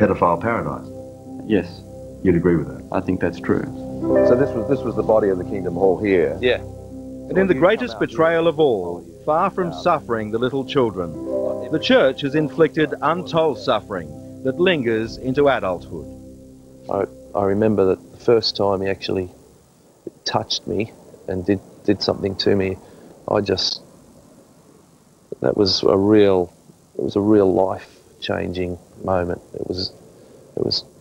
pedophile paradise. Yes, You'd agree with that? I think that's true. So this was the body of the Kingdom Hall here? Yeah. And in the greatest betrayal of all, far from suffering the little children, the church has inflicted untold suffering that lingers into adulthood. I remember that the first time he actually touched me and did something to me, that was a real life-changing moment. It was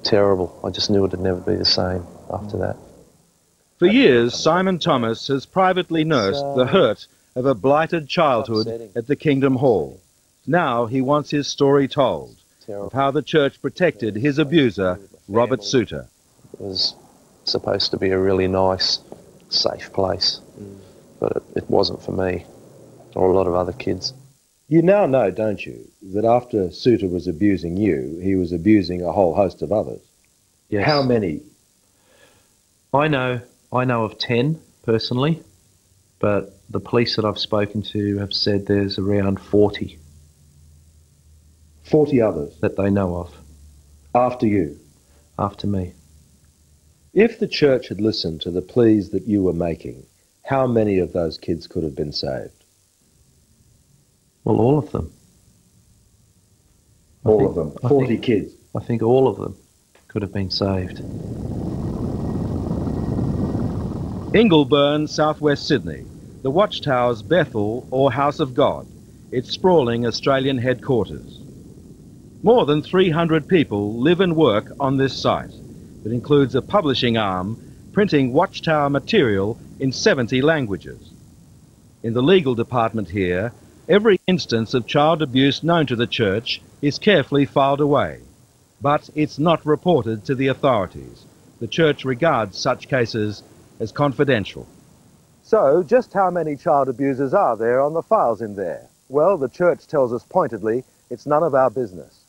terrible. I just knew it would never be the same after that. For years, Simon Thomas has privately nursed the hurt of a blighted childhood at the Kingdom Hall. Now he wants his story told of how the church protected his abuser, Robert Souter. It was supposed to be a really nice, safe place, but it wasn't for me or a lot of other kids. You now know, don't you, that after Souter was abusing you, he was abusing a whole host of others? Yes. How many? I know of 10 personally, but the police that I've spoken to have said there's around 40. 40 others? That they know of. After you? After me. If the church had listened to the pleas that you were making, how many of those kids could have been saved? Well, all of them. All of them? 40 kids? I think all of them could have been saved. Ingleburn, southwest Sydney, the Watchtower's Bethel or House of God, its sprawling Australian headquarters. More than 300 people live and work on this site that includes a publishing arm printing Watchtower material in 70 languages. In the legal department here, every instance of child abuse known to the church is carefully filed away, but it's not reported to the authorities. The church regards such cases as confidential. So, just how many child abusers are there on the files in there? Well, the church tells us pointedly it's none of our business.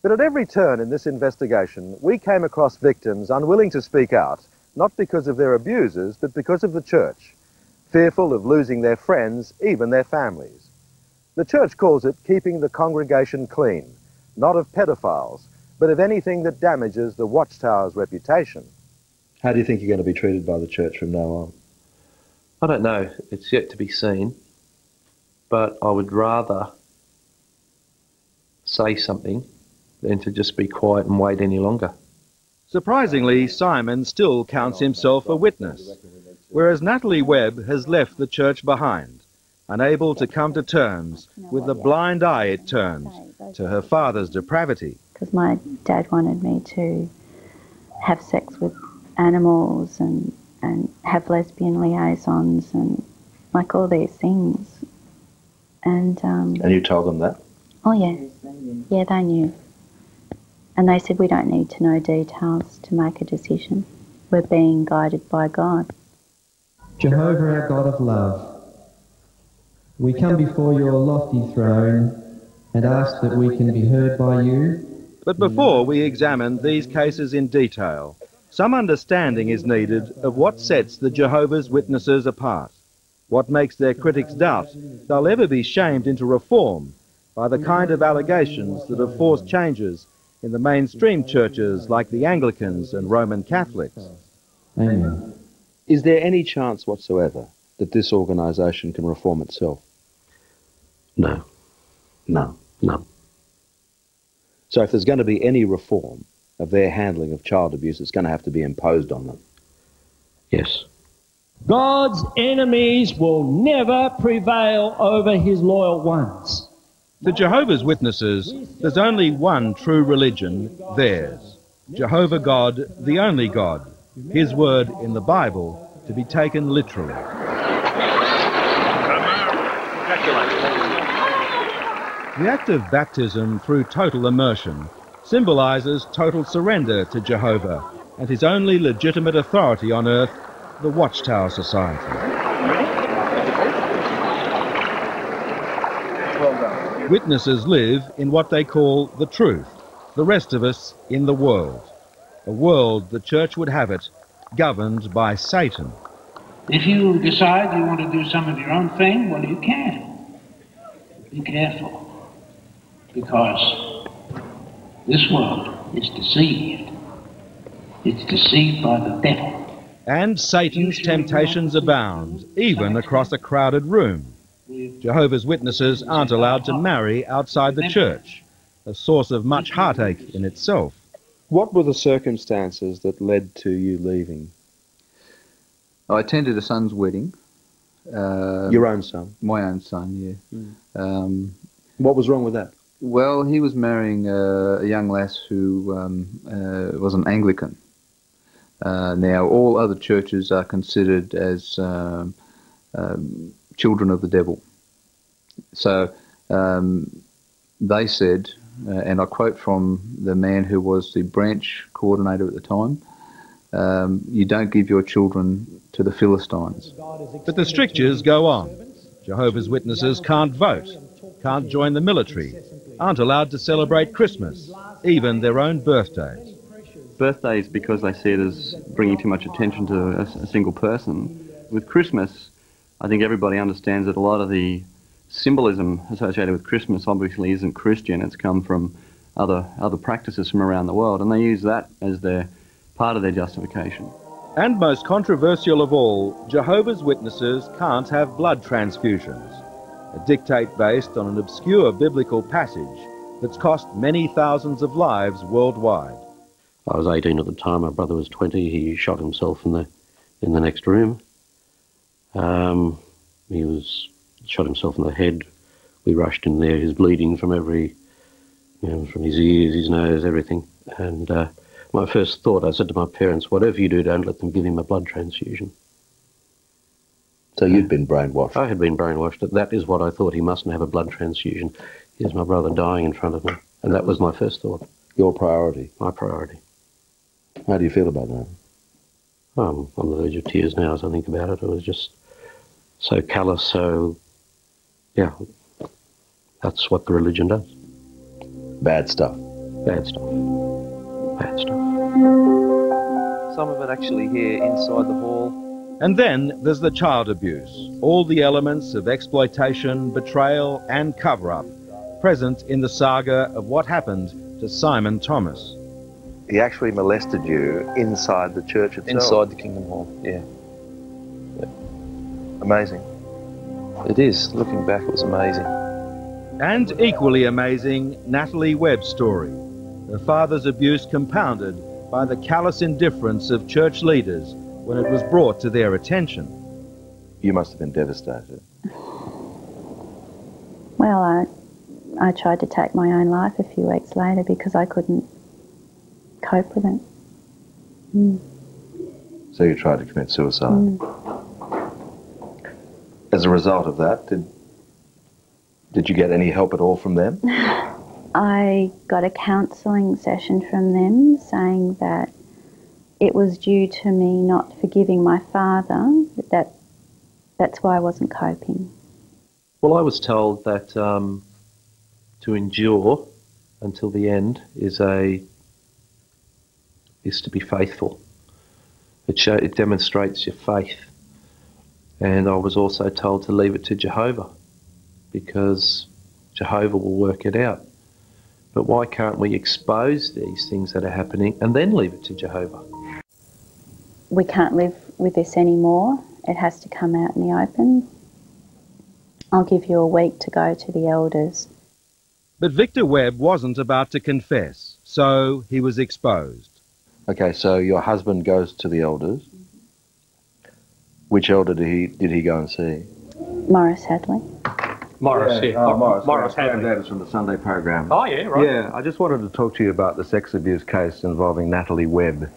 But at every turn in this investigation, we came across victims unwilling to speak out, not because of their abusers, but because of the church, fearful of losing their friends, even their families. The church calls it keeping the congregation clean, not of pedophiles, but of anything that damages the Watchtower's reputation. How do you think you're going to be treated by the church from now on? I don't know. It's yet to be seen. But I would rather say something than to just be quiet and wait any longer. Surprisingly, Simon still counts himself a witness, whereas Natalie Webb has left the church behind, unable to come to terms with the blind eye it turns to her father's depravity. Because my dad wanted me to have sex with animals and have lesbian liaisons and like all these things. And you told them that? Oh yeah. Yeah, they knew. And they said we don't need to know details to make a decision. We're being guided by God. Jehovah, our God of love, we come before your lofty throne and ask that we can be heard by you. But before we examine these cases in detail, some understanding is needed of what sets the Jehovah's Witnesses apart, what makes their critics doubt they'll ever be shamed into reform by the kind of allegations that have forced changes in the mainstream churches like the Anglicans and Roman Catholics. Amen. Is there any chance whatsoever that this organisation can reform itself? No. No. No. So if there's going to be any reform of their handling of child abuse, it's going to have to be imposed on them? Yes. God's enemies will never prevail over his loyal ones. For Jehovah's Witnesses, there's only one true religion, theirs. Jehovah God, the only God, his word in the Bible to be taken literally. The act of baptism through total immersion symbolises total surrender to Jehovah and his only legitimate authority on earth, the Watchtower Society. Witnesses live in what they call the truth, the rest of us in the world. A world, the church would have it, governed by Satan. If you decide you want to do some of your own thing, well, you can. Be careful, because this world is deceived. It's deceived by the devil. And Satan's temptations abound, even across a crowded room. Jehovah's Witnesses aren't allowed to marry outside the church, a source of much heartache in itself. What were the circumstances that led to you leaving? I attended a son's wedding. Your own son? My own son, yeah. What was wrong with that? Well, he was marrying a young lass who was an Anglican. Now, all other churches are considered as children of the devil. So they said, and I quote from the man who was the branch coordinator at the time, you don't give your children to the Philistines. But the strictures go on. Jehovah's Witnesses can't vote, can't join the military, aren't allowed to celebrate Christmas, even their own birthdays. Birthdays, because they see it as bringing too much attention to a single person. With Christmas, I think everybody understands that a lot of the symbolism associated with Christmas obviously isn't Christian. It's come from other practices from around the world, and they use that as their part of their justification. And most controversial of all, Jehovah's Witnesses can't have blood transfusions, a dictate based on an obscure biblical passage that's cost many thousands of lives worldwide. I was 18 at the time, my brother was 20, he shot himself in the next room. He was shot himself in the head. We rushed in there, he's bleeding from from his ears, his nose, everything. And my first thought, I said to my parents, whatever you do, don't let them give him a blood transfusion. So you'd been brainwashed? I had been brainwashed. That is what I thought, he mustn't have a blood transfusion. Here's my brother dying in front of me. And that was my first thought. Your priority? My priority. How do you feel about that? I'm on the verge of tears now as I think about it. It was just so callous, so, yeah, that's what the religion does. Bad stuff. Bad stuff. Bad stuff. Some of it actually here inside the hall. And then there's the child abuse, all the elements of exploitation, betrayal and cover-up present in the saga of what happened to Simon Thomas. He actually molested you inside the church itself? Inside the Kingdom Hall, yeah. Amazing. It is. Looking back, it was amazing. And equally amazing, Natalie Webb's story. Her father's abuse compounded by the callous indifference of church leaders when it was brought to their attention. You must have been devastated. Well, I tried to take my own life a few weeks later because I couldn't cope with it. So you tried to commit suicide. As a result of that, did you get any help at all from them? I got a counselling session from them saying that it was due to me not forgiving my father, that's why I wasn't coping. Well, I was told that to endure until the end is to be faithful. It demonstrates your faith. And I was also told to leave it to Jehovah, because Jehovah will work it out. But why can't we expose these things that are happening and then leave it to Jehovah? We can't live with this anymore. It has to come out in the open. I'll give you a week to go to the elders. But Victor Webb wasn't about to confess, so he was exposed. Okay, so your husband goes to the elders. Which elder did he go and see? Morris Hadley. Morris, yeah. Morris Hadley. That is from the Sunday program. Oh, yeah, right. Yeah, I just wanted to talk to you about the sex abuse case involving Natalie Webb.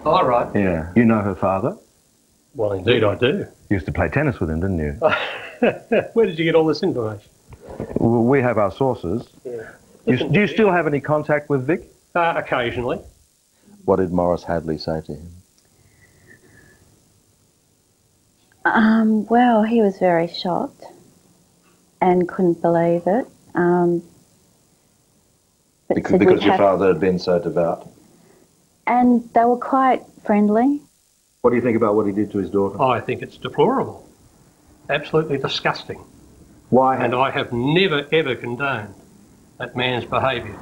Oh, right. Yeah. You know her father? Well, indeed I do. You used to play tennis with him, didn't you? Where did you get all this information? Well, we have our sources. Yeah. Do you still have any contact with Vic? Occasionally. What did Morris Hadley say to him? Well, he was very shocked and couldn't believe it. Because your father had been so devout? And they were quite friendly. What do you think about what he did to his daughter? I think it's deplorable. Absolutely disgusting. Why? And I have never, ever condoned that man's behaviour.